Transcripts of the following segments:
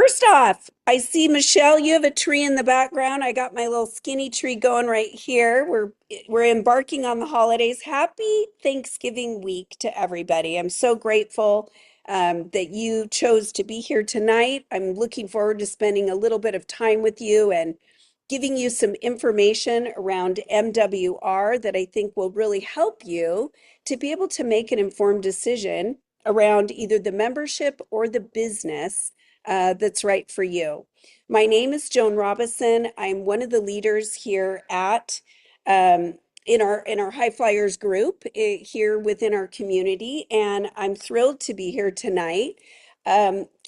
First off, I see Michelle, you have a tree in the background. I got my little skinny tree going right here. We're embarking on the holidays. Happy Thanksgiving week to everybody. I'm so grateful that you chose to be here tonight. I'm looking forward to spending a little bit of time with you and giving you some information around MWR that I think will really help you to be able to make an informed decision around either the membership or the business that's right for you. My name is Joan Robison. I'm one of the leaders here at um, in our High Flyers group here within our community, and I'm thrilled to be here tonight.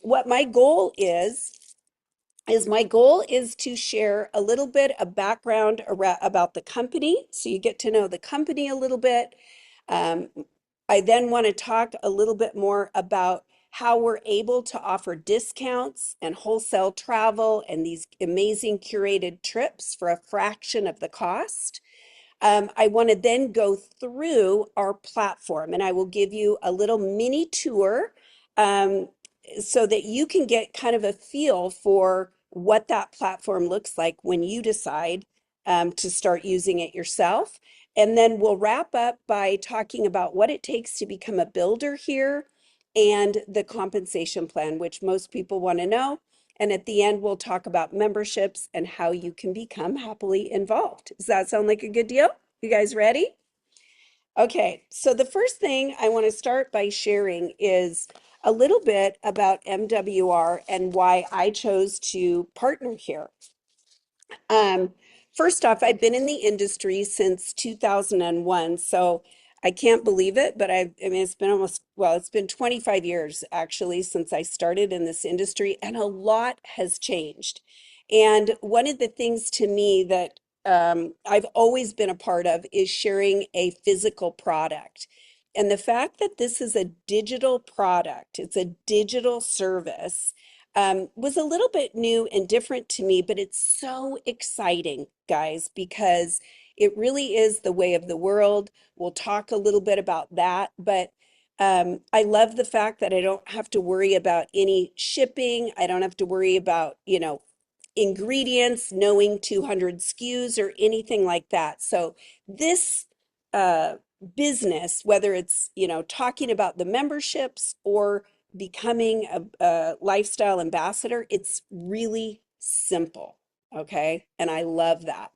What my goal is my goal is to share a little bit of background about the company so you get to know the company a little bit. Um, I then want to talk a little bit more about how we're able to offer discounts and wholesale travel and these amazing curated trips for a fraction of the cost. I want to then go through our platform and I will give you a little mini tour um, so that you can get kind of a feel for what that platform looks like when you decide to start using it yourself. And then we'll wrap up by talking about what it takes to become a builder here and the compensation plan, which most people want to know. And at the end, we'll talk about memberships and how you can become happily involved. Does that sound like a good deal? You guys ready? Okay, so the first thing I want to start by sharing is a little bit about MWR and why I chose to partner here. Um, First off, I've been in the industry since 2001, so I can't believe it, but I mean, it's been almost, well, it's been 25 years actually since I started in this industry, and a lot has changed. And one of the things to me that I've always been a part of is sharing a physical product. And the fact that this is a digital product, it's a digital service was a little bit new and different to me, but it's so exciting, guys, because it really is the way of the world. We'll talk a little bit about that, but I love the fact that I don't have to worry about any shipping. I don't have to worry about, ingredients, knowing 200 SKUs or anything like that. So this uh, business, whether it's, talking about the memberships or becoming a lifestyle ambassador, it's really simple. Okay. And I love that.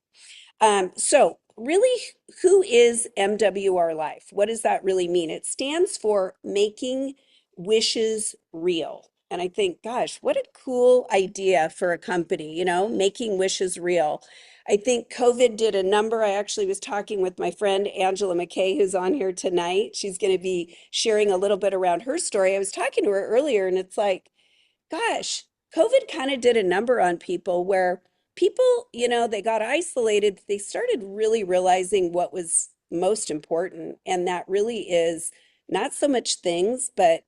So really, who is MWR Life? What does that really mean? It stands for Making Wishes Real. And I think, gosh, what a cool idea for a company, making wishes real. I think COVID did a number. I actually was talking with my friend Angela McKay, who's on here tonight. She's going to be sharing a little bit around her story. I was talking to her earlier, and it's like, gosh, COVID kind of did a number on people where people, they got isolated. They started really realizing what was most important. And that really is not so much things, but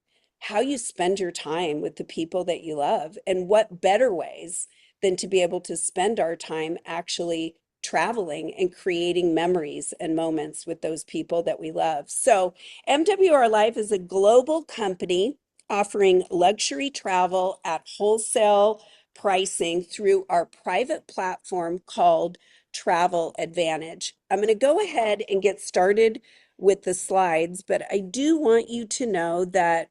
how you spend your time with the people that you love. And what better ways than to be able to spend our time actually traveling and creating memories and moments with those people that we love. So, MWR Life is a global company offering luxury travel at wholesale pricing through our private platform called Travel Advantage. I'm going to go ahead and get started with the slides, but I do want you to know that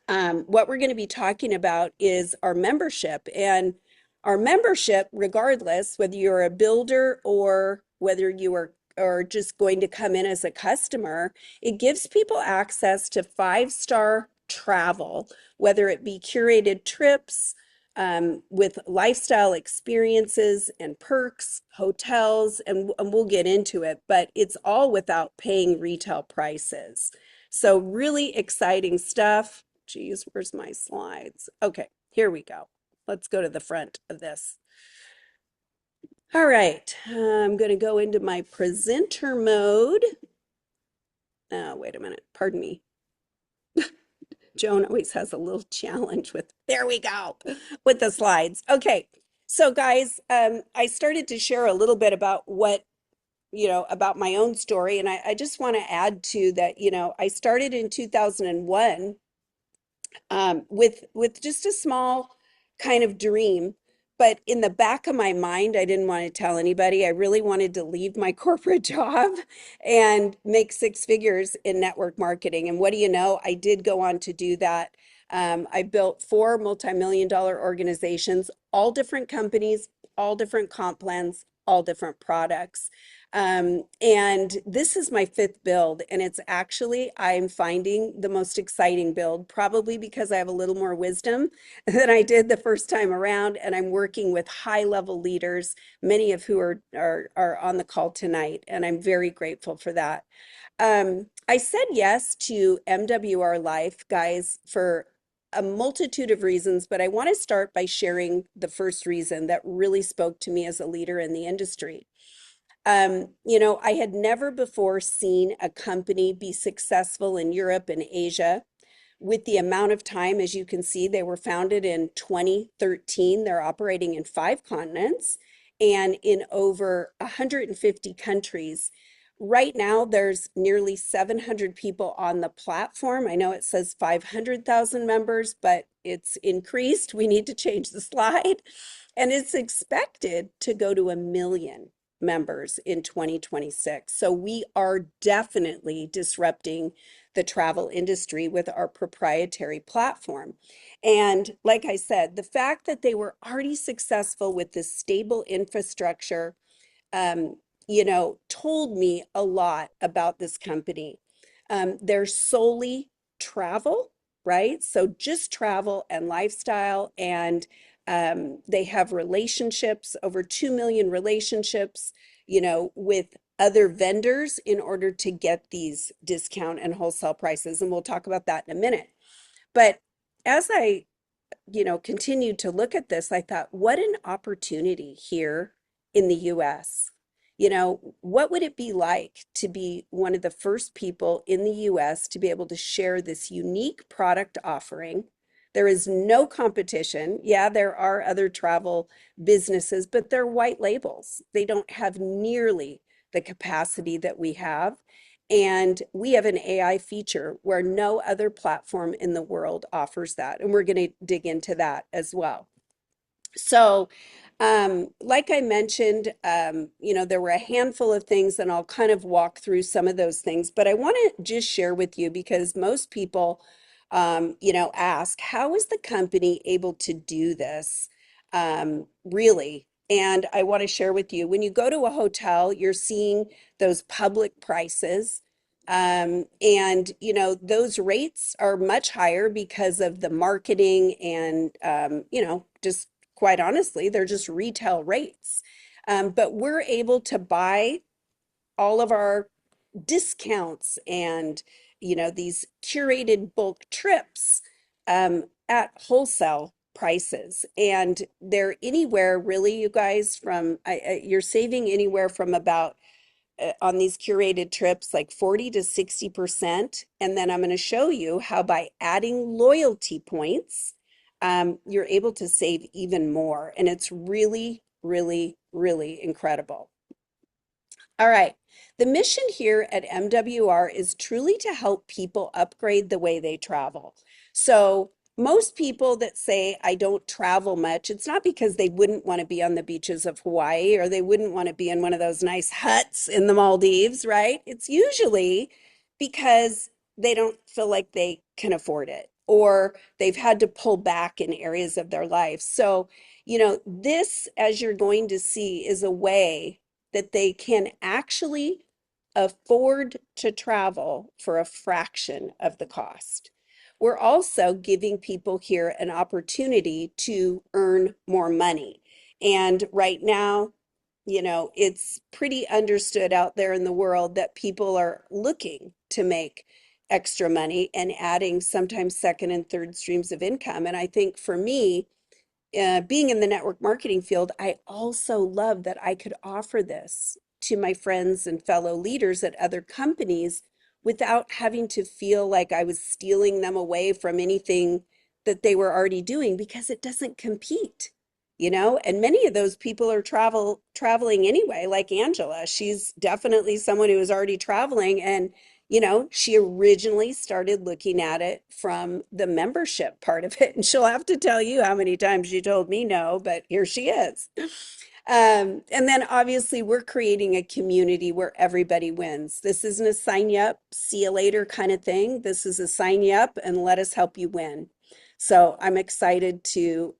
what we're going to be talking about is our membership. And our membership, regardless whether you're a builder or whether you are or just going to come in as a customer, it gives people access to five-star travel, whether it be curated trips with lifestyle experiences and perks, hotels, and we'll get into it, but it's all without paying retail prices. So really exciting stuff. Geez, where's my slides? Okay, here we go. Let's go to the front of this. All right, I'm going to go into my presenter mode. Oh, wait a minute. Pardon me. Joan always has a little challenge with, there we go, with the slides. Okay, so guys, I started to share a little bit about about my own story. And I just want to add to that, I started in 2001 with just a small kind of dream. But in the back of my mind, I didn't want to tell anybody. I really wanted to leave my corporate job and make six figures in network marketing. And what do you know? I did go on to do that. I built four multi-million dollar organizations, all different companies, all different comp plans, all different products. And this is my fifth build, and it's actually, I'm finding the most exciting build, probably because I have a little more wisdom than I did the first time around, and I'm working with high level leaders, many of who are on the call tonight, and I'm very grateful for that. I said yes to MWR Life, guys, for a multitude of reasons, but I want to start by sharing the first reason that really spoke to me as a leader in the industry. I had never before seen a company be successful in Europe and Asia with the amount of time. As you can see, they were founded in 2013. They're operating in five continents and in over 150 countries. Right now, there's nearly 700 people on the platform. I know it says 500,000 members, but it's increased. We need to change the slide. And it's expected to go to 1 million members in 2026. So we are definitely disrupting the travel industry with our proprietary platform. And like I said, the fact that they were already successful with this stable infrastructure, um, told me a lot about this company. They're solely travel, right? So just travel and lifestyle, and they have relationships, over 2 million relationships, with other vendors in order to get these discount and wholesale prices. And we'll talk about that in a minute. But as I continued to look at this, I thought, what an opportunity here in the US. What would it be like to be one of the first people in the US to be able to share this unique product offering? There is no competition. Yeah, there are other travel businesses, but they're white labels. They don't have nearly the capacity that we have. And we have an AI feature where no other platform in the world offers that. And we're going to dig into that as well. So, like I mentioned, there were a handful of things, and I'll kind of walk through some of those things, but I want to just share with you because most people, ask, how is the company able to do this, really? And I want to share with you, when you go to a hotel, you're seeing those public prices. And those rates are much higher because of the marketing and just quite honestly, they're just retail rates. But we're able to buy all of our discounts and these curated bulk trips at wholesale prices, and they're anywhere really, you guys, from you're saving anywhere from about on these curated trips, like 40 to 60%. And then I'm going to show you how by adding loyalty points, you're able to save even more. And it's really, really, really incredible. All right. The mission here at MWR is truly to help people upgrade the way they travel. So most people that say, I don't travel much, it's not because they wouldn't want to be on the beaches of Hawaii or they wouldn't want to be in one of those nice huts in the Maldives, right? It's usually because they don't feel like they can afford it or they've had to pull back in areas of their life. So, this, as you're going to see, is a way that they can actually afford to travel for a fraction of the cost. We're also giving people here an opportunity to earn more money. And right now, it's pretty understood out there in the world that people are looking to make extra money and adding sometimes second and third streams of income. And I think for me, being in the network marketing field, I also love that I could offer this to my friends and fellow leaders at other companies without having to feel like I was stealing them away from anything that they were already doing because it doesn't compete, and many of those people are traveling anyway, like Angela. She's definitely someone who is already traveling, and She originally started looking at it from the membership part of it, and she'll have to tell you how many times she told me no, but here she is. And then obviously we're creating a community where everybody wins. This isn't a sign you up, see you later kind of thing. This is a sign you up and let us help you win. So I'm excited to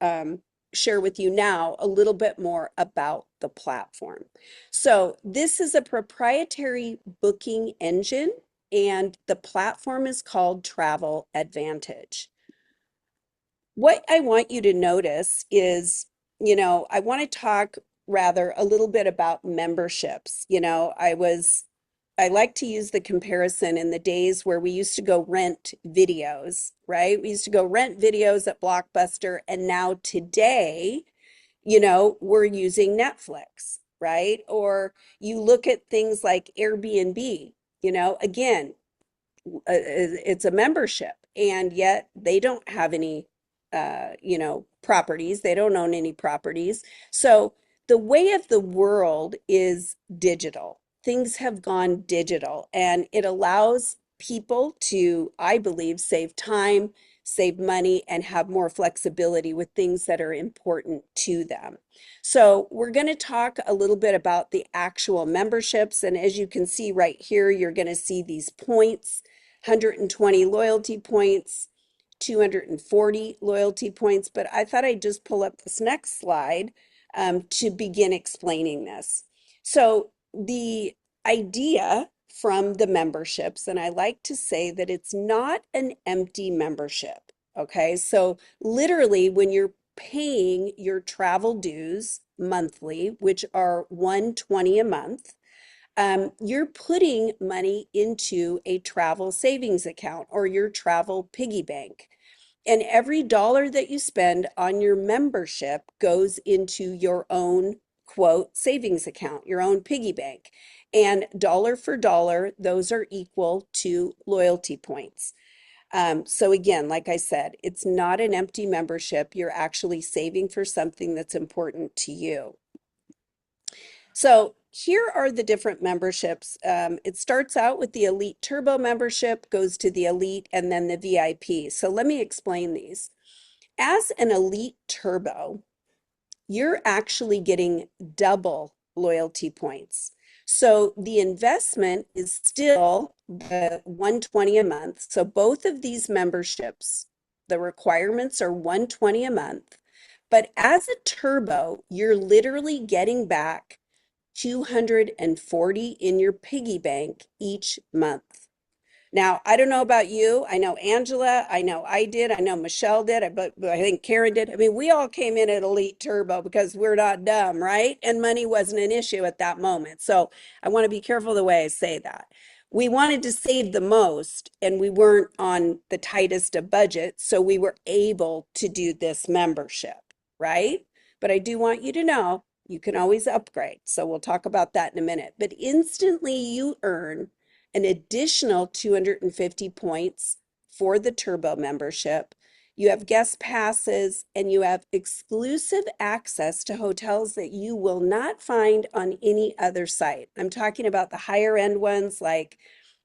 share with you now a little bit more about the platform. So this is a proprietary booking engine, and the platform is called Travel Advantage. What I want you to notice is, I want to talk rather a little bit about memberships. I like to use the comparison in the days where we used to go rent videos, right? We used to go rent videos at Blockbuster, and now today, we're using Netflix, right? Or you look at things like Airbnb, again, it's a membership, and yet they don't have any properties. They don't own any properties. So the way of the world is digital. Things have gone digital, and it allows people to, I believe, save time, save money, and have more flexibility with things that are important to them. So we're going to talk a little bit about the actual memberships. And as you can see right here, you're going to see these points. 120 loyalty points, 240 loyalty points, but I thought I'd just pull up this next slide to begin explaining this. So the idea from the memberships, and I like to say that it's not an empty membership, okay? So literally when you're paying your travel dues monthly, which are 120 a month, you're putting money into a travel savings account or your travel piggy bank. And every dollar that you spend on your membership goes into your own quote savings account, your own piggy bank. And dollar for dollar, those are equal to loyalty points. So again, like I said, it's not an empty membership. You're actually saving for something that's important to you. So here are the different memberships. It starts out with the Elite Turbo membership, goes to the Elite, and then the VIP. So let me explain these. As an Elite Turbo, you're actually getting double loyalty points. So the investment is still the 120 a month. So both of these memberships, the requirements are 120 a month. But as a turbo, you're literally getting back 240 in your piggy bank each month. Now, I don't know about you. I know Angela, I know I did, I know Michelle did, but I think Karen did. I mean, we all came in at Elite Turbo because we're not dumb, right? And money wasn't an issue at that moment. So I want to be careful the way I say that. We wanted to save the most, and we weren't on the tightest of budgets, so we were able to do this membership, right? But I do want you to know you can always upgrade. So we'll talk about that in a minute. But instantly you earn an additional 250 points for the Turbo membership. You have guest passes, and you have exclusive access to hotels that you will not find on any other site. I'm talking about the higher end ones like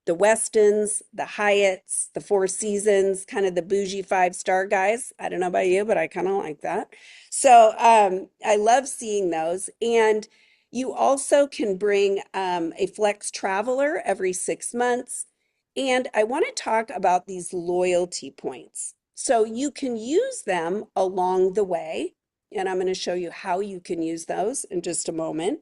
the Westins, the Hyatts, the Four Seasons, kind of the bougie five-star guys. I don't know about you, but I kind of like that. So I love seeing those. And you also can bring a Flex Traveler every 6 months. And I want to talk about these loyalty points. So you can use them along the way. And I'm going to show you how you can use those in just a moment.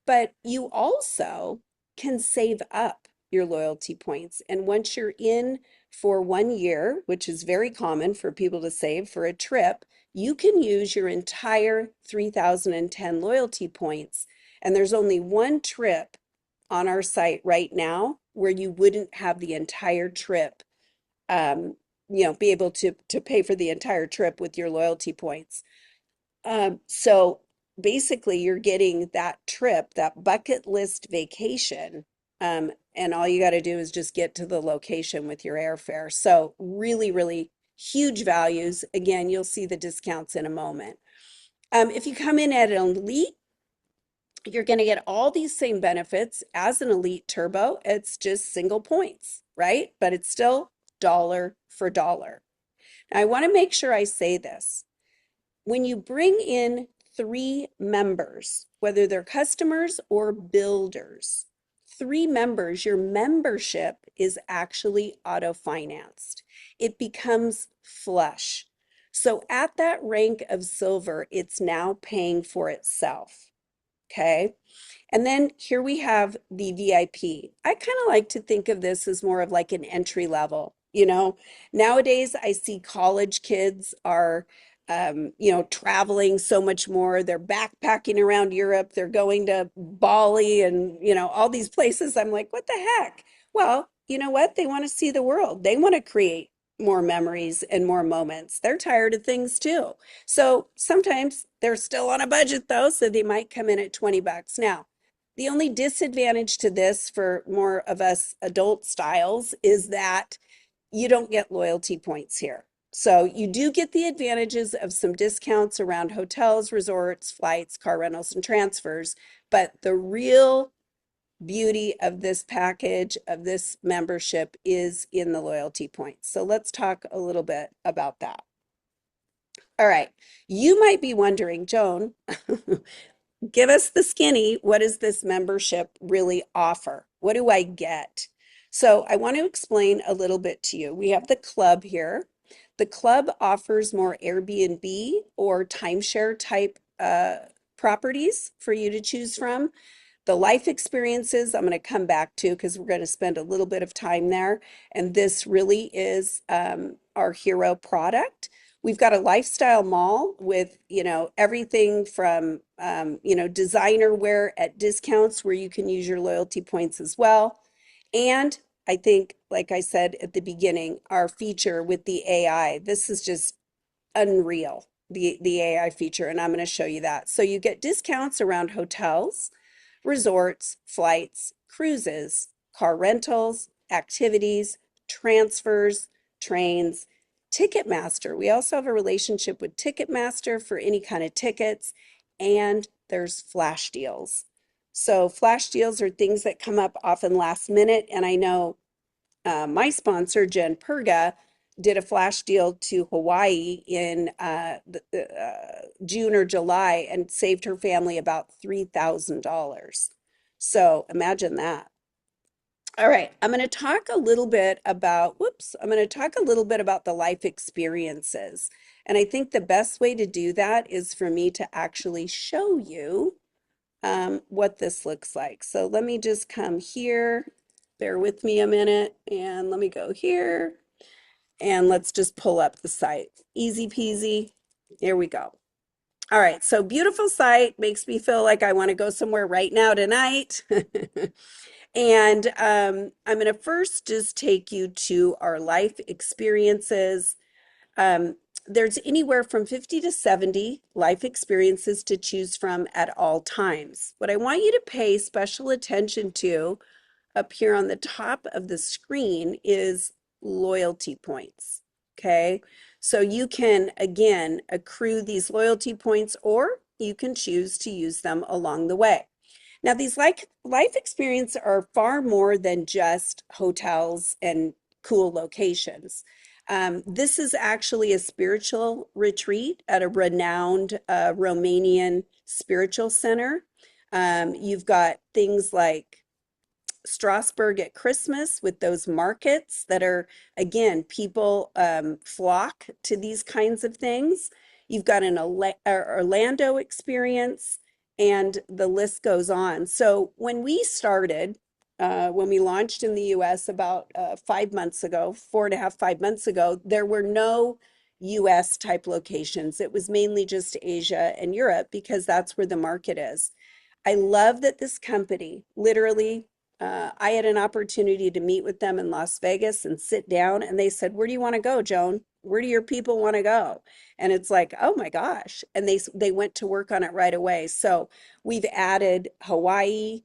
But you also can save up your loyalty points. And once you're in for 1 year, which is very common for people to save for a trip, you can use your entire 3010 loyalty points. And there's only one trip on our site right now where you wouldn't have the entire trip, be able to pay for the entire trip with your loyalty points. So basically, you're getting that trip, that bucket list vacation, and all you got to do is just get to the location with your airfare. So really, really huge values. Again, you'll see the discounts in a moment. If you come in at an elite, you're going to get all these same benefits as an Elite Turbo. It's just single points. right? But it's still dollar for dollar. Now, I want to make sure I say this. When you bring in three members, whether they're customers or builders, three members, your membership is actually auto-financed. It becomes flush. So at that rank of silver, it's now paying for itself. Okay. And then here we have the VIP. I kind of like to think of this as more of like an entry level. Nowadays I see college kids are, traveling so much more. They're backpacking around Europe. They're going to Bali and, all these places. I'm like, what the heck? Well, you know what? They want to see the world. They want to create more memories and more moments. They're tired of things too. So sometimes they're still on a budget though, so they might come in at $20. Now, the only disadvantage to this for more of us adult styles is that you don't get loyalty points here. So you do get the advantages of some discounts around hotels, resorts, flights, car rentals, and transfers. But the real beauty of this package, of this membership, is in the loyalty points. So let's talk a little bit about that. All right. You might be wondering, Joan, give us the skinny. What does this membership really offer? What do I get? So I want to explain a little bit to you. We have the club here. The club offers more Airbnb or timeshare type properties for you to choose from. The life experiences, I'm going to come back to because we're going to spend a little bit of time there. And this really is our hero product. We've got a lifestyle mall with, everything from, designer wear at discounts where you can use your loyalty points as well. And I think, like I said at the beginning, our feature with the AI, this is just unreal, the AI feature, and I'm going to show you that. So you get discounts around hotels, resorts, flights, cruises, car rentals, activities, transfers, trains, Ticketmaster. We also have a relationship with Ticketmaster for any kind of tickets, and there's flash deals. So flash deals are things that come up often last minute, and I know my sponsor, Jen Perga, did a flash deal to Hawaii in June or July and saved her family about $3,000. So imagine that. All right, I'm going to talk a little bit about, I'm going to talk a little bit about the life experiences. And I think the best way to do that is for me to actually show you what this looks like. So let me just come here, bear with me a minute, and let me go here, and let's just pull up the site. Easy peasy. Here we go. All right, so beautiful site, makes me feel like I want to go somewhere right now tonight. And I'm going to first just take you to our life experiences. Um, there's anywhere from 50 to 70 life experiences to choose from at all times. What I want you to pay special attention to up here on the top of the screen is loyalty points. Okay, so you can again accrue these loyalty points or you can choose to use them along the way. Now, these life experiences are far more than just hotels and cool locations. This is actually a spiritual retreat at a renowned Romanian spiritual center. You've got things like Strasbourg at Christmas with those markets that are, again, people flock to these kinds of things. You've got an Orlando experience, and the list goes on. So when we started, when we launched in the US about 5 months ago, 4.5, 5 months ago, there were no US type locations. It was mainly just Asia and Europe because that's where the market is. I love that this company literally, I had an opportunity to meet with them in Las Vegas and sit down, and they said, "Where do you want to go, Joan? Where do your people want to go?" And it's like, oh my gosh. And they went to work on it right away. So we've added Hawaii,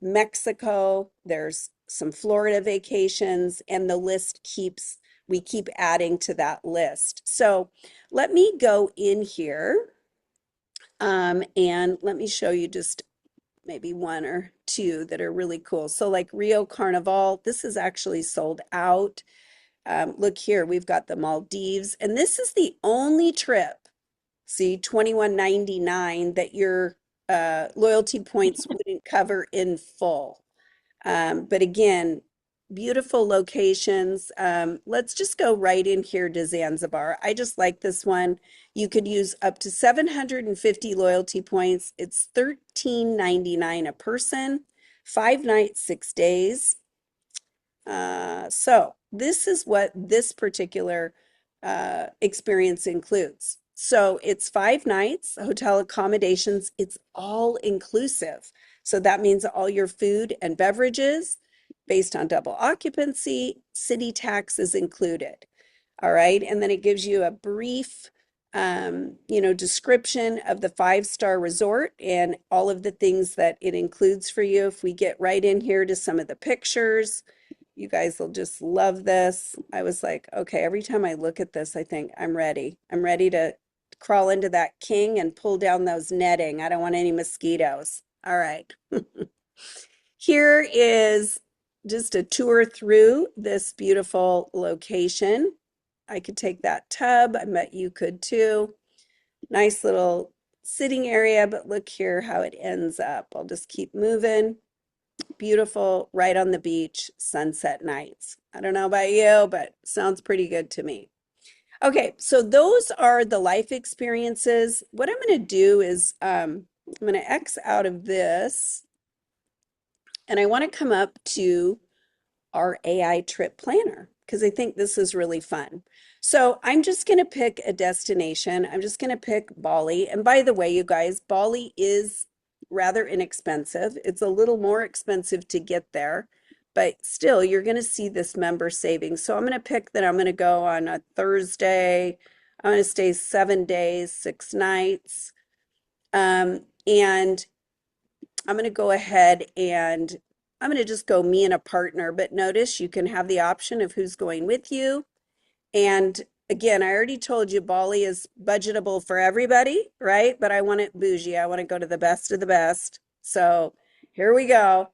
Mexico, there's some Florida vacations, and the list we keep adding to that list. So let me go in here and let me show you just maybe one or two that are really cool. So like Rio Carnival, this is actually sold out. Look here, we've got the Maldives, and this is the only trip, see, 21.99 that your loyalty points wouldn't cover in full. But again, beautiful locations. Let's just go right in here to Zanzibar. I just like this one. You could use up to 750 loyalty points. It's 13.99 a person, 5 nights, 6 days. So this is what this particular experience includes. So it's 5 nights, hotel accommodations, it's all inclusive. So that means all your food and beverages based on double occupancy, city tax is included. All right. And then it gives you a brief, description of the five-star resort and all of the things that it includes for you. If we get right in here to some of the pictures, you guys will just love this. I was like, okay, every time I look at this, I think I'm ready. I'm ready to crawl into that king and pull down those netting. I don't want any mosquitoes. All right. Here is just a tour through this beautiful location. I could take that tub. I bet you could too. Nice little sitting area, but look here how it ends up. I'll just keep moving. Beautiful, right on the beach, sunset nights. I don't know about you, but sounds pretty good to me. Okay, so those are the life experiences. What I'm going to do is I'm going to X out of this, and I want to come up to our AI trip planner because I think this is really fun. So I'm just going to pick a destination. I'm just going to pick Bali. And by the way, you guys, Bali is rather inexpensive. It's a little more expensive to get there, but still you're going to see this member savings. So I'm going to pick that I'm going to go on a Thursday. I'm going to stay 7 days, 6 nights. And I'm going to go ahead and I'm going to just go me and a partner, but notice you can have the option of who's going with you. And again, I already told you Bali is budgetable for everybody, right? But I want it bougie. I want to go to the best of the best. So here we go.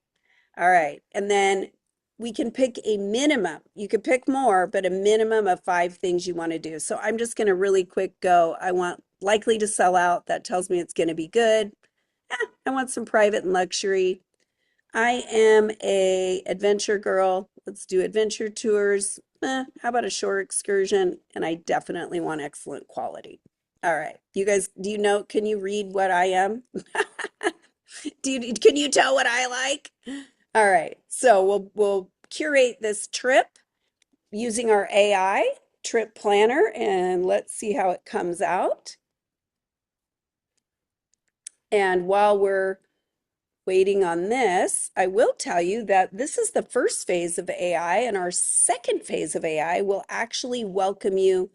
All right. And then we can pick a minimum. You could pick more, but a minimum of 5 things you want to do. So I'm just going to really quick go. I want likely to sell out. That tells me it's going to be good. I want some private and luxury. I am a adventure girl. Let's do adventure tours. How about a shore excursion? And I definitely want excellent quality. All right. You guys, do you know, can you read what I am? Can you tell what I like? All right. So we'll curate this trip using our AI trip planner and let's see how it comes out. And while we're waiting on this, I will tell you that this is the first phase of AI, and our second phase of AI will actually welcome you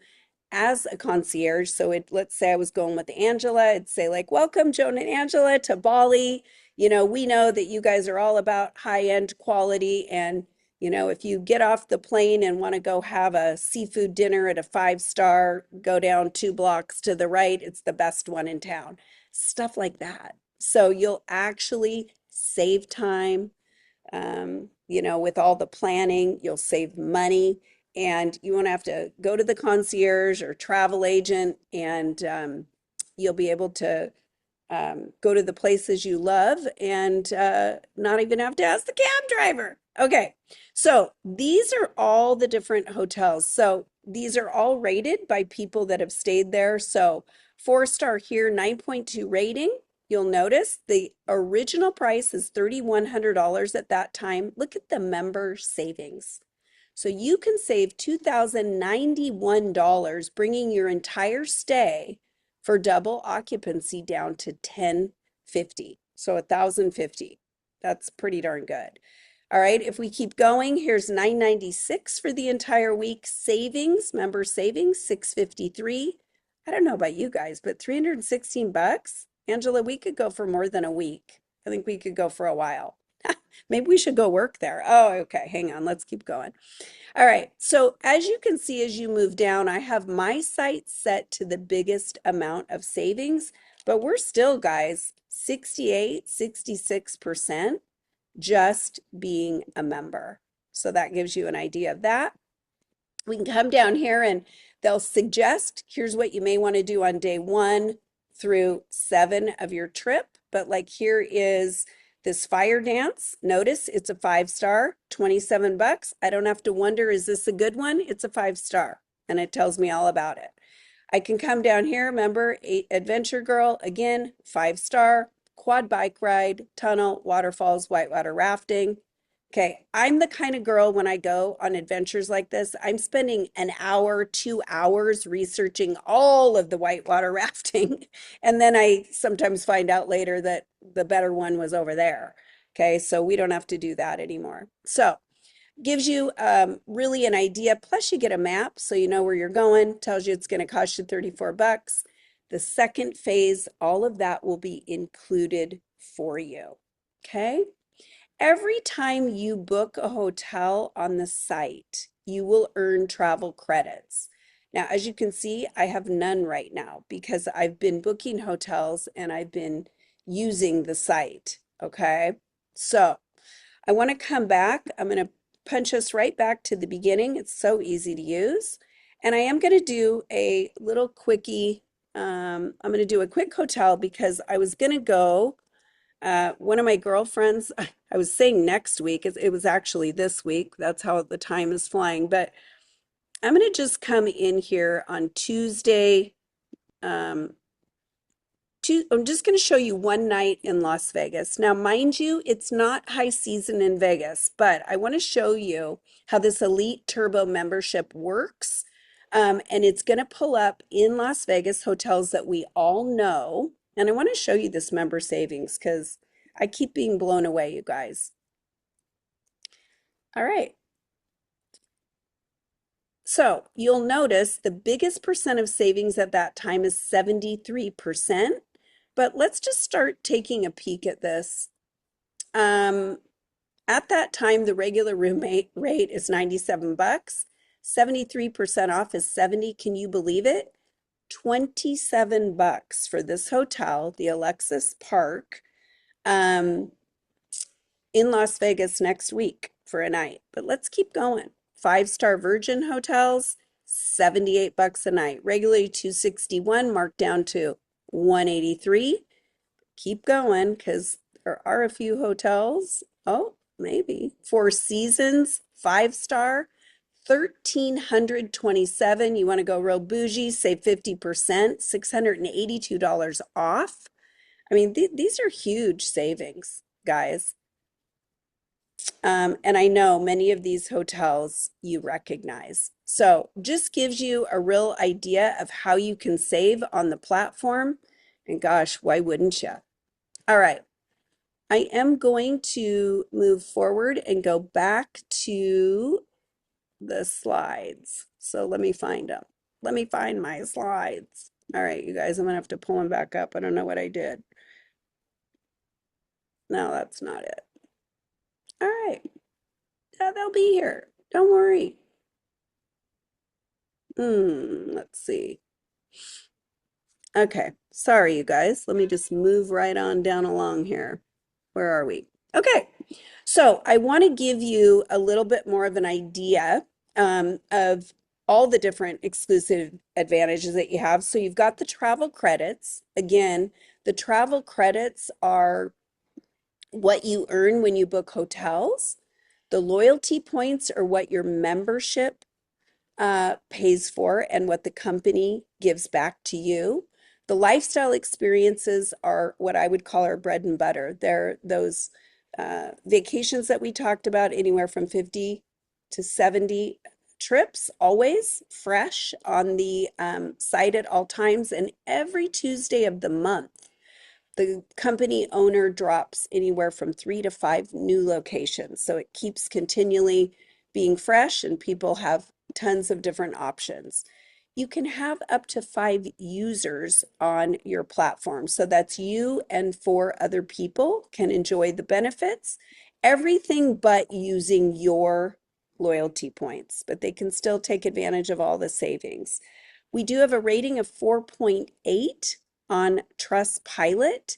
as a concierge. So let's say I was going with Angela, it'd say like, welcome Joan and Angela to Bali. We know that you guys are all about high-end quality and if you get off the plane and want to go have a seafood dinner at a 5-star, go down 2 blocks to the right, it's the best one in town. Stuff like that. So you'll actually save time, with all the planning, you'll save money and you won't have to go to the concierge or travel agent and you'll be able to go to the places you love and not even have to ask the cab driver. Okay, so these are all the different hotels. So these are all rated by people that have stayed there. So 4-star here, 9.2 rating. You'll notice the original price is $3,100 at that time. Look at the member savings. So you can save $2,091, bringing your entire stay for double occupancy down to 1050. So 1,050. That's pretty darn good. All right, if we keep going, here's $996 for the entire week. Savings, member savings, $653. I don't know about you guys, but 316 bucks? Angela, we could go for more than a week. I think we could go for a while. Maybe we should go work there. Oh, okay. Hang on. Let's keep going. All right. So as you can see, as you move down, I have my sights set to the biggest amount of savings, but we're still, guys, 68, 66% just being a member. So that gives you an idea of that. We can come down here and they'll suggest, here's what you may want to do on day 1 through 7 of your trip. But like here is this fire dance. Notice it's a 5-star, 27 bucks. I don't have to wonder, is this a good one? It's a 5-star and it tells me all about it. I can come down here, remember, Adventure Girl, again, 5-star, quad bike ride, tunnel, waterfalls, whitewater rafting. Okay, I'm the kind of girl when I go on adventures like this, I'm spending an hour, 2 hours researching all of the whitewater rafting. And then I sometimes find out later that the better one was over there. Okay, so we don't have to do that anymore. So gives you really an idea. Plus, you get a map so you know where you're going. Tells you it's going to cost you 34 bucks. The second phase, all of that will be included for you. Okay. Every time you book a hotel on the site, you will earn travel credits. Now, as you can see, I have none right now because I've been booking hotels and I've been using the site. Okay. So I want to come back. I'm going to punch us right back to the beginning. It's so easy to use. And I am going to do a little quickie. I'm going to do a quick hotel because I was going to go. One of my girlfriends, I was saying next week, it was actually this week. That's how the time is flying. But I'm going to just come in here on Tuesday. Um, I'm just going to show you one night in Las Vegas. Now, mind you, it's not high season in Vegas, but I want to show you how this Elite Turbo membership works. And it's going to pull up in Las Vegas hotels that we all know. And I want to show you this member savings because I keep being blown away, you guys. All right. So you'll notice the biggest percent of savings at that time is 73%. But let's just start taking a peek at this. At that time, the regular roommate rate is 97 bucks. 73% off is 70. Can you believe it? 27 bucks for this hotel, the Alexis Park, um, in Las Vegas next week for a night. But let's keep going. 5-star Virgin hotels, 78 bucks a night. Regularly 261, marked down to 183. Keep going because there are a few hotels. Oh, maybe. Four Seasons, 5-star, 1,327. You want to go real bougie, save 50%, $682 off. I mean, these are huge savings, guys. And I know many of these hotels you recognize. So just gives you a real idea of how you can save on the platform. And gosh, why wouldn't you? All right. I am going to move forward and go back to the slides. So let me find them. Let me find my slides. All right, you guys, I'm gonna have to pull them back up. I don't know what I did. No, that's not it. All right. Yeah, they'll be here. Don't worry. Let's see. Okay, sorry, you guys. Let me just move right on down along here. Where are we? Okay, so I want to give you a little bit more of an idea of all the different exclusive advantages that you have. So you've got the travel credits. Again, the travel credits are what you earn when you book hotels. The loyalty points are what your membership pays for and what the company gives back to you. The lifestyle experiences are what I would call our bread and butter. They're those vacations that we talked about, anywhere from 50 to 70 trips, always fresh on the site at all times. And every Tuesday of the month, the company owner drops anywhere from 3 to 5 new locations. So it keeps continually being fresh and people have tons of different options. You can have up to 5 users on your platform. So that's you and 4 other people can enjoy the benefits. everything but using your loyalty points, but they can still take advantage of all the savings. We do have a rating of 4.8 on Trustpilot.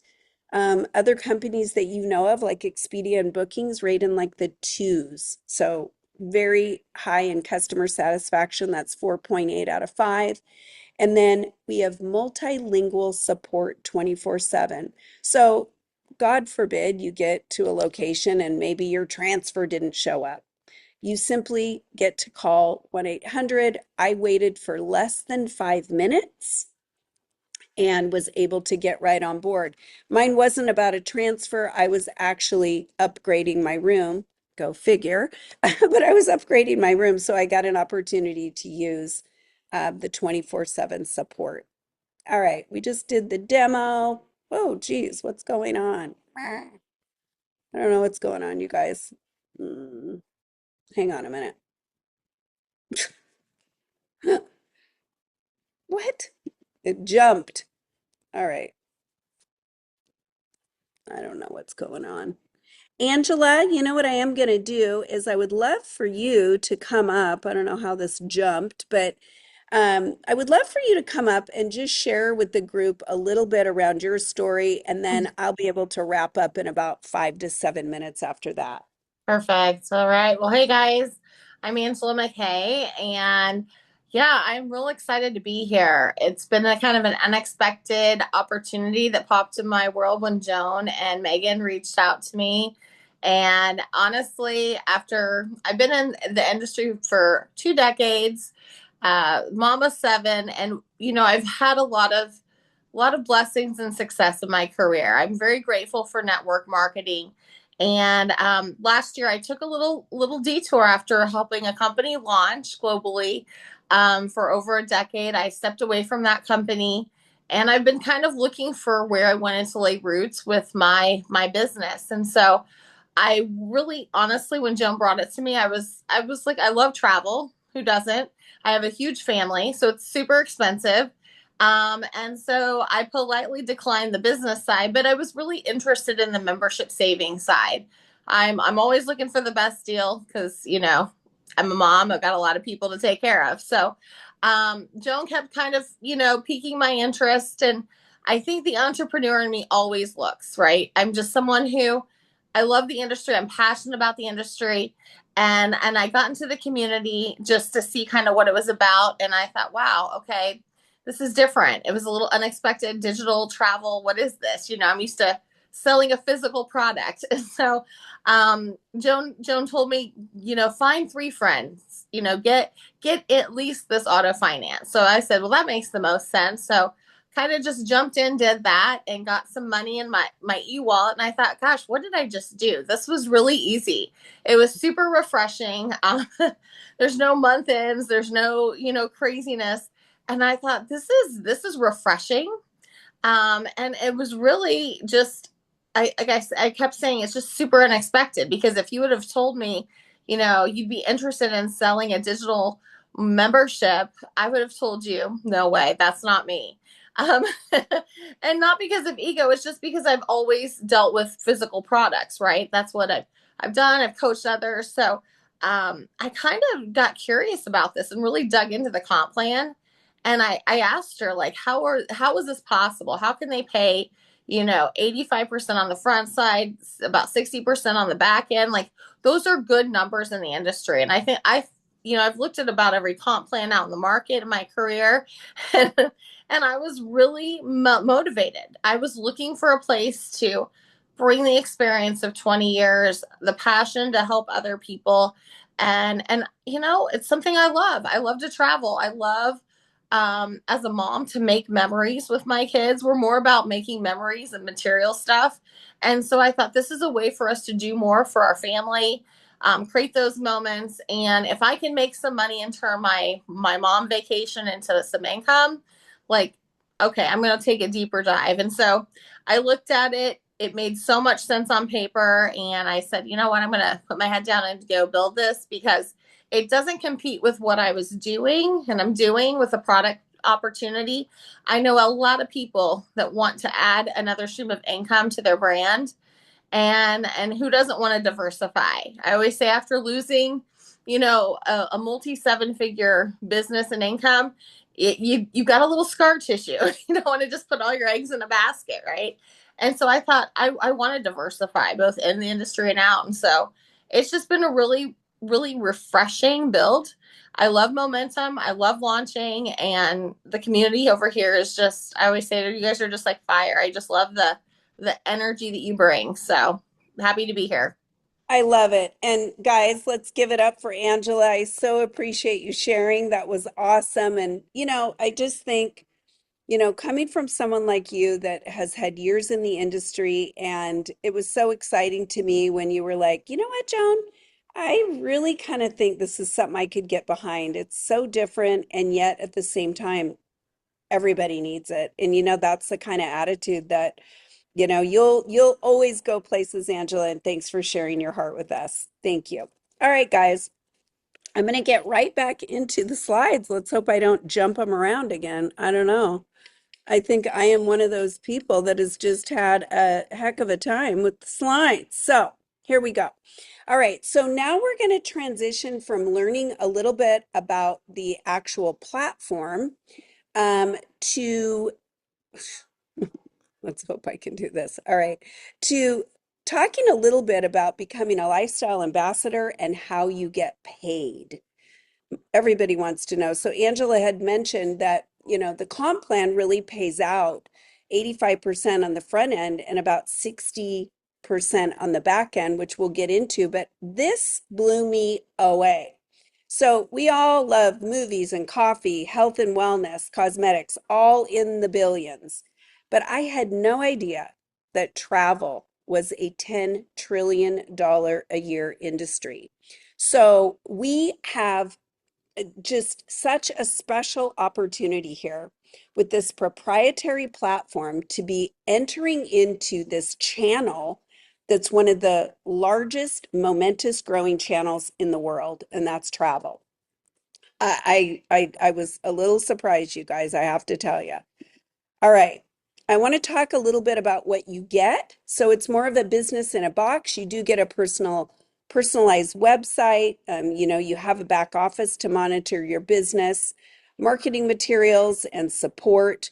Other companies that you know of, like Expedia and Bookings, rate in like the twos. So very high in customer satisfaction. That's 4.8 out of 5. And then we have multilingual support 24/7. So God forbid you get to a location and maybe your transfer didn't show up. You simply get to call 1-800. I waited for less than 5 minutes and was able to get right on board. Mine wasn't about a transfer. I was actually upgrading my room. Go figure. But I was upgrading my room, so I got an opportunity to use the 24/7 support. All right, we just did the demo. Oh, geez, what's going on? I don't know what's going on, you guys. Hmm, hang on a minute. What? It jumped. All right, I don't know what's going on. Angela, you know what I am going to do is I would love for you to come up. I don't know how this jumped, but I would love for you to come up and just share with the group a little bit around your story, and then I'll be able to wrap up in about 5 to 7 minutes after that. Perfect. All right. Well, hey guys, I'm Angela McKay, and yeah, I'm real excited to be here. It's been a kind of an unexpected opportunity that popped in my world when Joan and Megan reached out to me. And honestly, after I've been in the industry for 2 decades, mama seven, and I've had a lot of blessings and success in my career. I'm very grateful for network marketing. And last year, I took a little detour after helping a company launch globally for over a decade. I stepped away from that company, and I've been kind of looking for where I wanted to lay roots with my business. And so, I really honestly, when Joan brought it to me, I was like, I love travel. Who doesn't? I have a huge family, so it's super expensive. And so I politely declined the business side, but I was really interested in the membership savings side. I'm always looking for the best deal because I'm a mom. I've got a lot of people to take care of. So Joan kept kind of piquing my interest, and I think the entrepreneur in me always looks right. I'm just someone who I love the industry. I'm passionate about the industry. And I got into the community just to see kind of what it was about. And I thought, wow, okay, this is different. It was a little unexpected. Digital travel. What is this? I'm used to selling a physical product. And so Joan told me, find 3 friends, get at least this auto finance. So I said, well, that makes the most sense. So kind of just jumped in, did that, and got some money in my e-wallet. And I thought, gosh, what did I just do? This was really easy. It was super refreshing. There's no month ends. There's no craziness. And I thought, this is refreshing. And it was really just, I guess I kept saying it's just super unexpected, because if you would have told me, you'd be interested in selling a digital membership, I would have told you, no way, that's not me. Um, and not because of ego, it's just because I've always dealt with physical products, right? That's what I've done. I've coached others. So I kind of got curious about this and really dug into the comp plan. And I asked her, like, how is this possible? How can they pay 85% on the front side, about 60% on the back end? Like, those are good numbers in the industry. And I think I've looked at about every comp plan out in the market in my career. And I was really motivated. I was looking for a place to bring the experience of 20 years, the passion to help other people. And it's something I love. I love to travel. I love, as a mom, to make memories with my kids. We're more about making memories and material stuff. And so I thought, this is a way for us to do more for our family, create those moments. And if I can make some money and turn my mom vacation into some income, like, okay, I'm going to take a deeper dive. And so I looked at it. It made so much sense on paper. And I said, you know what? I'm going to put my head down and go build this, because it doesn't compete with what I was doing and I'm doing with a product opportunity. I know a lot of people that want to add another stream of income to their brand. And who doesn't want to diversify? I always say after losing, a multi seven figure business and income, you got a little scar tissue. You don't want to just put all your eggs in a basket, right? And so I thought I want to diversify both in the industry and out. And so it's just been a really, really refreshing build. I love momentum. I love launching, and the community over here is just, I always say that you guys are just like fire. I just love the energy that you bring. So happy to be here. I love it. And guys, let's give it up for Angela. I so appreciate you sharing. That was awesome. And, I just think, coming from someone like you that has had years in the industry, and it was so exciting to me when you were like, you know what, Joan? I really kind of think this is something I could get behind. It's so different, and yet at the same time, everybody needs it. And that's the kind of attitude that you'll always go places, Angela, and thanks for sharing your heart with us. Thank you. All right, guys, I'm going to get right back into the slides. Let's hope I don't jump them around again. I don't know. I think I am one of those people that has just had a heck of a time with the slides. So here we go. All right, so now we're going to transition from learning a little bit about the actual platform to let's hope I can do this. All right. To talking a little bit about becoming a lifestyle ambassador and how you get paid. Everybody wants to know. So Angela had mentioned that, the comp plan really pays out 85% on the front end and about 60% on the back end, which we'll get into, but this blew me away. So we all love movies and coffee, health and wellness, cosmetics, all in the billions. But I had no idea that travel was a $10 trillion a year industry. So we have just such a special opportunity here with this proprietary platform to be entering into this channel that's one of the largest, momentous growing channels in the world, and that's travel. I was a little surprised, you guys, I have to tell you. All right. I want to talk a little bit about what you get. So it's more of a business in a box. You do get a personalized website. You have a back office to monitor your business, marketing materials, and support.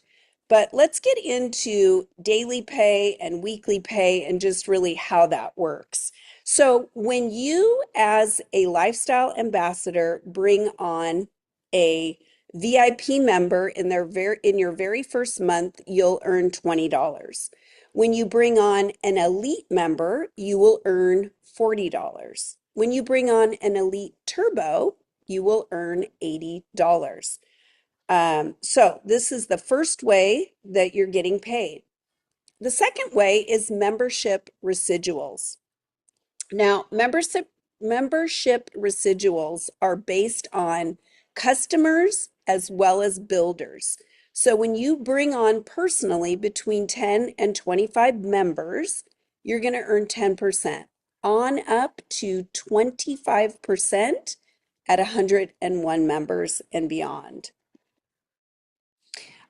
But let's get into daily pay and weekly pay and just really how that works. So when you, as a lifestyle ambassador, bring on a VIP member in your very first month, you'll earn $20. When you bring on an elite member, you will earn $40. When you bring on an elite turbo, you will earn $80. So this is the first way that you're getting paid. The second way is membership residuals. Now, membership residuals are based on customers as well as builders. So when you bring on personally between 10 and 25 members, you're going to earn 10% on up to 25% at 101 members and beyond.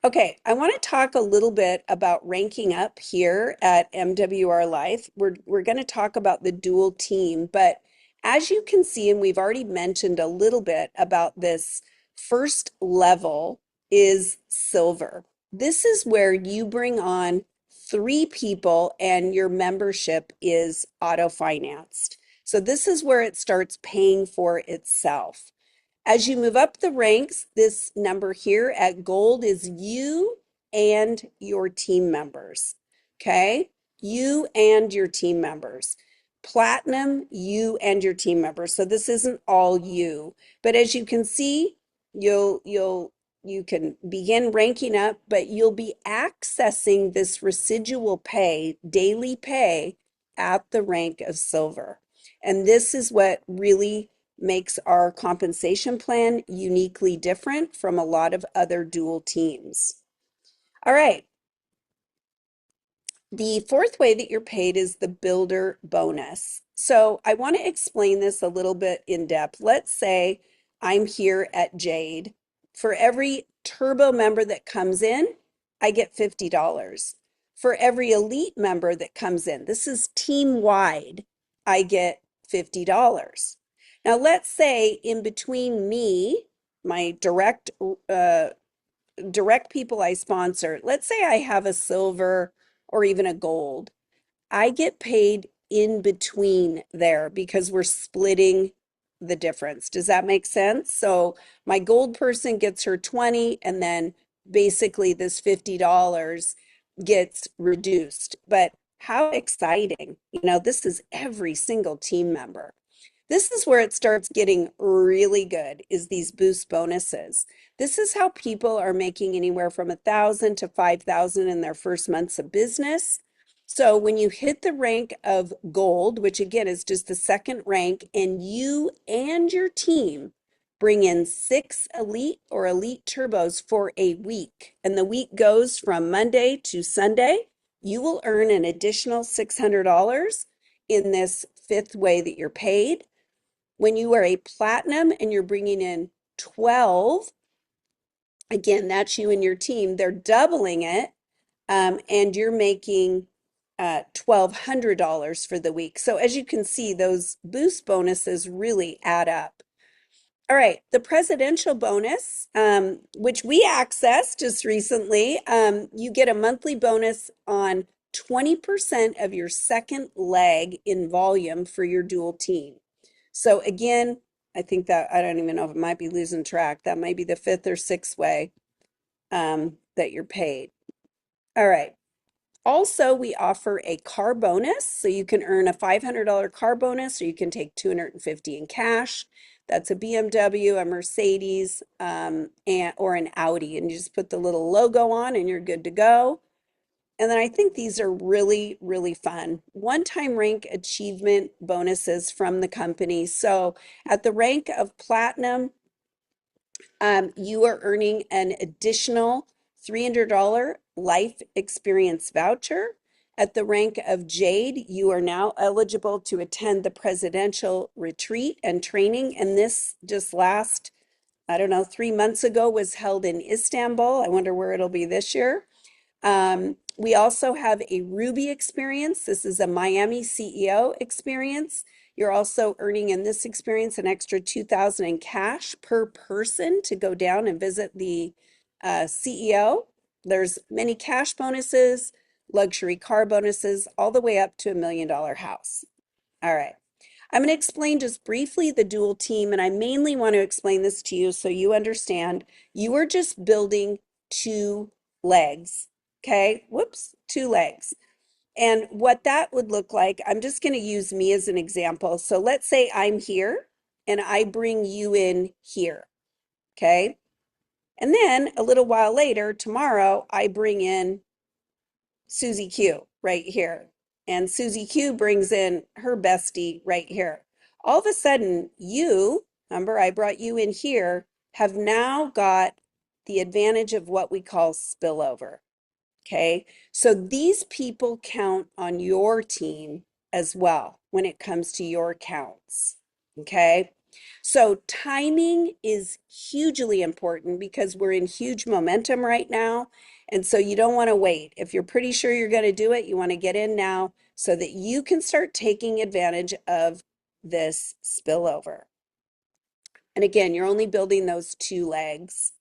Okay, I want to talk a little bit about ranking up here at MWR Life. We're going to talk about the dual team, but as you can see, and we've already mentioned a little bit about this first level is silver. This is where you bring on 3 people and your membership is auto-financed. So this is where it starts paying for itself. As you move up the ranks, this number here at gold is you and your team members. Okay? You and your team members. Platinum, you and your team members. So this isn't all you. But as you can see, you can begin ranking up, but you'll be accessing this residual pay, daily pay at the rank of silver. And this is what really makes our compensation plan uniquely different from a lot of other dual teams. All right. The fourth way that you're paid is the builder bonus. So I want to explain this a little bit in depth. Let's say I'm here at Jade. For every turbo member that comes in, I get $50. For every elite member that comes in, this is team wide, I get $50. Now, let's say in between me, my direct people I sponsor, let's say I have a silver or even a gold. I get paid in between there because we're splitting the difference. Does that make sense? So my gold person gets her 20 and then basically this $50 gets reduced. But how exciting. This is every single team member. This is where it starts getting really good, is these boost bonuses. This is how people are making anywhere from 1,000 to 5,000 in their first months of business. So when you hit the rank of gold, which again is just the second rank, and you and your team bring in 6 elite or elite turbos for a week, and the week goes from Monday to Sunday, you will earn an additional $600 in this fifth way that you're paid. When you are a platinum and you're bringing in 12, again, that's you and your team, they're doubling it, and you're making $1,200 for the week. So as you can see, those boost bonuses really add up. All right, the presidential bonus, which we accessed just recently, you get a monthly bonus on 20% of your second leg in volume for your dual team. So again, I think that I don't even know if it might be losing track. That might be the fifth or sixth way that you're paid. All right. Also, we offer a car bonus. So you can earn a $500 car bonus, or you can take 250 in cash. That's a BMW, a Mercedes, or an Audi. And you just put the little logo on and you're good to go. And then I think these are really, really fun. One-time rank achievement bonuses from the company. So at the rank of platinum, you are earning an additional $300 life experience voucher. At the rank of Jade, you are now eligible to attend the presidential retreat and training. And this just last, I don't know, 3 months ago was held in Istanbul. I wonder where it'll be this year. We also have a Ruby experience. This is a Miami CEO experience. You're also earning in this experience an extra 2,000 in cash per person to go down and visit the CEO. There's many cash bonuses, luxury car bonuses, all the way up to $1 million house. All right. I'm going to explain just briefly the dual team, and I mainly want to explain this to you so you understand you are just building 2 legs. Okay, whoops, 2 legs. And what that would look like, I'm just going to use me as an example. So let's say I'm here and I bring you in here. Okay. And then a little while later, tomorrow, I bring in Susie Q right here. And Susie Q brings in her bestie right here. All of a sudden, you, remember, I brought you in here, have now got the advantage of what we call spillover. Okay, so these people count on your team as well when it comes to your counts. Okay, so timing is hugely important because we're in huge momentum right now. And so you don't want to wait. If you're pretty sure you're going to do it, you want to get in now so that you can start taking advantage of this spillover. And again, you're only building those 2 legs.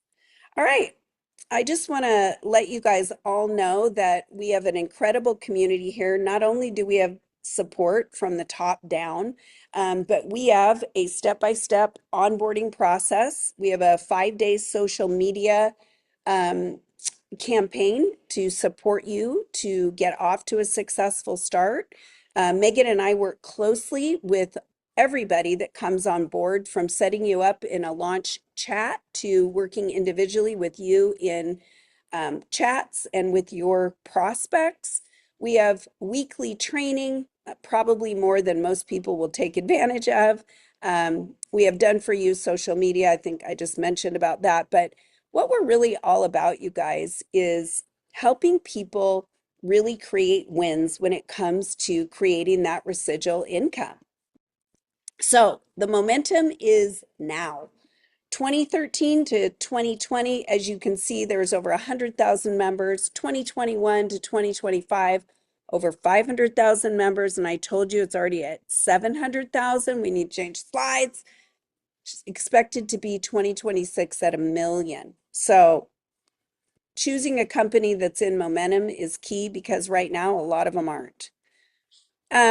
All right. I just want to let you guys all know that we have an incredible community here. Not only do we have support from the top down, but we have a step-by-step onboarding process. We have a 5-day social media campaign to support you to get off to a successful start. Megan and I work closely with everybody that comes on board, from setting you up in a launch chat to working individually with you in chats and with your prospects. We have weekly training, probably more than most people will take advantage of. We have done for you social media. I think I just mentioned about that. But what we're really all about, you guys, is helping people really create wins when it comes to creating that residual income. So the momentum is now. 2013 to 2020, as you can see, there's over 100,000 members. 2021 to 2025, over 500,000 members. And I told you it's already at 700,000. We need to change slides. It's expected to be 2026 at 1 million. So choosing a company that's in momentum is key because right now a lot of them aren't.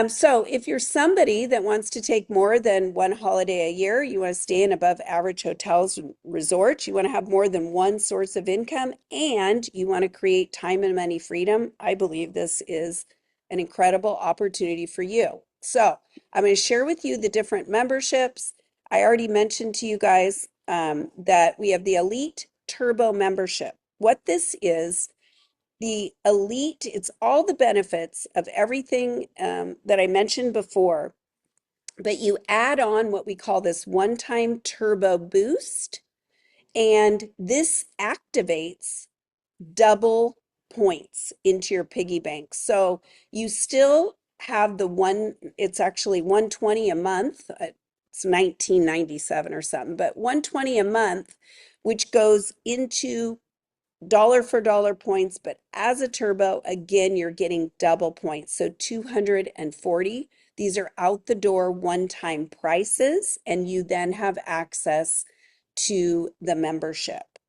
So if you're somebody that wants to take more than one holiday a year, you want to stay in above average hotels and resorts, you want to have more than one source of income, and you want to create time and money freedom, I believe this is an incredible opportunity for you. So I'm going to share with you the different memberships. I already mentioned to you guys that we have the Elite Turbo membership. What this is, the Elite, it's all the benefits of everything that I mentioned before, but you add on what we call this one-time turbo boost, and this activates double points into your piggy bank. So you still have the one, it's actually 120 a month. It's 1997 or something, but 120 a month, which goes into dollar for dollar points, but as a turbo, again, you're getting double points. So 240. These are out the door one-time prices, and you then have access to the membership.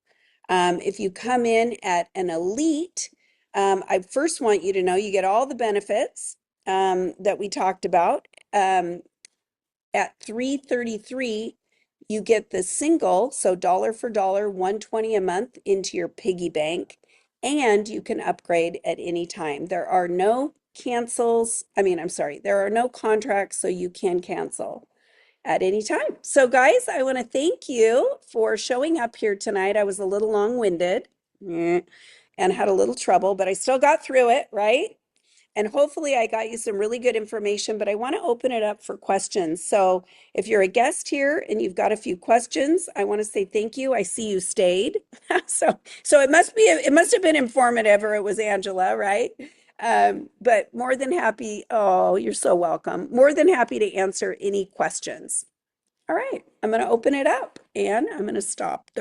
If you come in at an elite, I first want you to know you get all the benefits that we talked about. At 333, you get the single, so dollar for dollar, 120 a month into your piggy bank, and you can upgrade at any time. There are no cancels. I'm sorry, there are no contracts, so you can cancel at any time. So guys, I want to thank you for showing up here tonight. I was a little long-winded and had a little trouble, but I still got through it, right? And hopefully I got you some really good information, but I want to open it up for questions. So if you're a guest here and you've got a few questions, I want to say thank you. I see you stayed. So it must have been informative, or it was Angela, right? But more than happy. Oh, you're so welcome. More than happy to answer any questions. All right, I'm going to open it up and I'm going to stop the